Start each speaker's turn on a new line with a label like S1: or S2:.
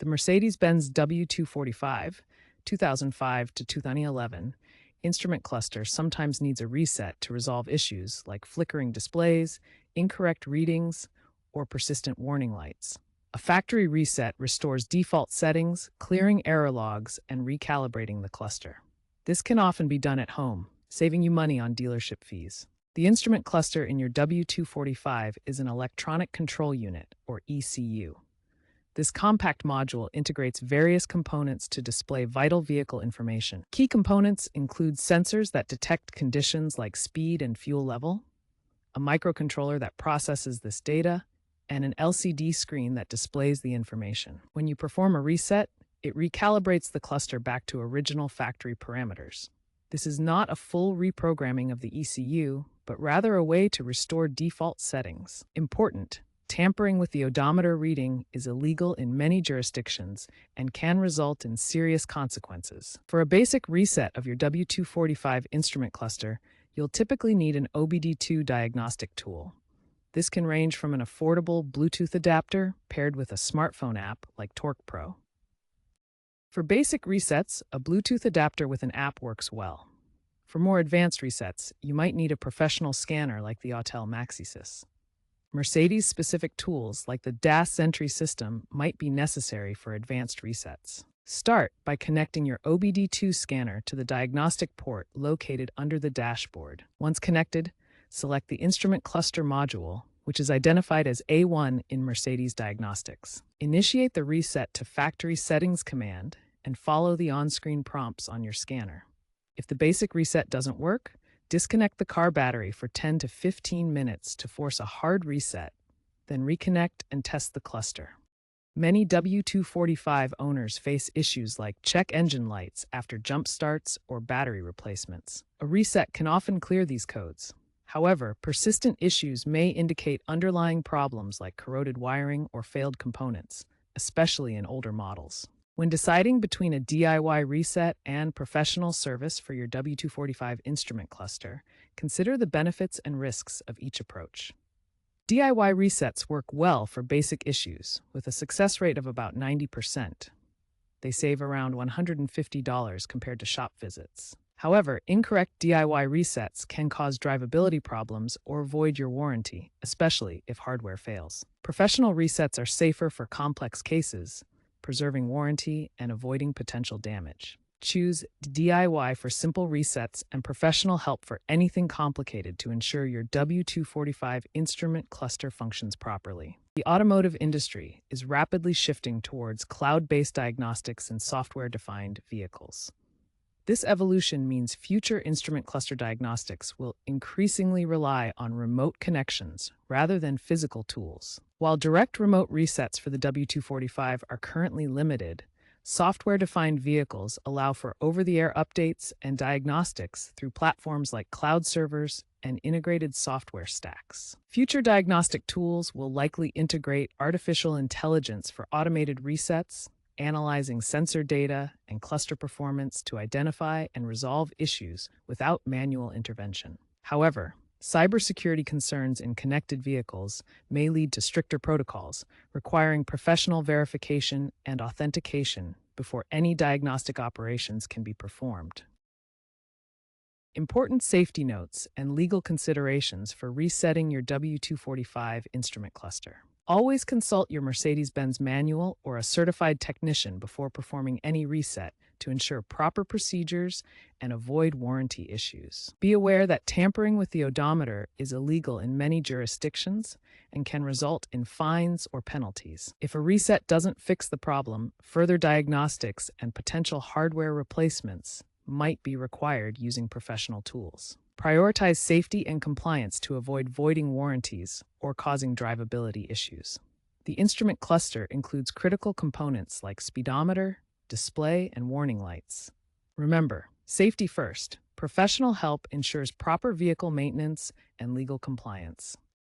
S1: The Mercedes-Benz W245, 2005 to 2011, instrument cluster sometimes needs a reset to resolve issues like flickering displays, incorrect readings, or persistent warning lights. A factory reset restores default settings, clearing error logs, and recalibrating the cluster. This can often be done at home, saving you money on dealership fees. The instrument cluster in your W245 is an electronic control unit, or ECU. This compact module integrates various components to display vital vehicle information. Key components include sensors that detect conditions like speed and fuel level, a microcontroller that processes this data, and an LCD screen that displays the information. When you perform a reset, it recalibrates the cluster back to original factory parameters. This is not a full reprogramming of the ECU, but rather a way to restore default settings. Important: tampering with the odometer reading is illegal in many jurisdictions and can result in serious consequences. For a basic reset of your W245 instrument cluster, you'll typically need an OBD2 diagnostic tool. This can range from an affordable Bluetooth adapter paired with a smartphone app like Torque Pro. For basic resets, a Bluetooth adapter with an app works well. For more advanced resets, you might need a professional scanner like the Autel MaxiSys. Mercedes-specific tools like the DAS Sentry system might be necessary for advanced resets. Start by connecting your OBD2 scanner to the diagnostic port located under the dashboard. Once connected, select the instrument cluster module, which is identified as A1 in Mercedes Diagnostics. Initiate the reset to factory settings command and follow the on-screen prompts on your scanner. If the basic reset doesn't work, disconnect the car battery for 10 to 15 minutes to force a hard reset, then reconnect and test the cluster. Many W245 owners face issues like check engine lights after jump starts or battery replacements. A reset can often clear these codes. However, persistent issues may indicate underlying problems like corroded wiring or failed components, especially in older models. When deciding between a DIY reset and professional service for your W245 instrument cluster, consider the benefits and risks of each approach. DIY resets work well for basic issues, with a success rate of about 90%. They save around $150 compared to shop visits. However, incorrect DIY resets can cause drivability problems or void your warranty, especially if hardware fails. Professional resets are safer for complex cases, preserving warranty and avoiding potential damage. Choose DIY for simple resets and professional help for anything complicated to ensure your W245 instrument cluster functions properly. The automotive industry is rapidly shifting towards cloud-based diagnostics and software-defined vehicles. This evolution means future instrument cluster diagnostics will increasingly rely on remote connections rather than physical tools. While direct remote resets for the W245 are currently limited, software-defined vehicles allow for over-the-air updates and diagnostics through platforms like cloud servers and integrated software stacks. Future diagnostic tools will likely integrate artificial intelligence for automated resets, analyzing sensor data and cluster performance to identify and resolve issues without manual intervention. However, cybersecurity concerns in connected vehicles may lead to stricter protocols, requiring professional verification and authentication before any diagnostic operations can be performed. Important safety notes and legal considerations for resetting your W245 instrument cluster. Always consult your Mercedes-Benz manual or a certified technician before performing any reset to ensure proper procedures and avoid warranty issues. Be aware that tampering with the odometer is illegal in many jurisdictions and can result in fines or penalties. If a reset doesn't fix the problem, further diagnostics and potential hardware replacements might be required using professional tools. Prioritize safety and compliance to avoid voiding warranties or causing drivability issues. The instrument cluster includes critical components like speedometer, display, and warning lights. Remember, safety first. Professional help ensures proper vehicle maintenance and legal compliance.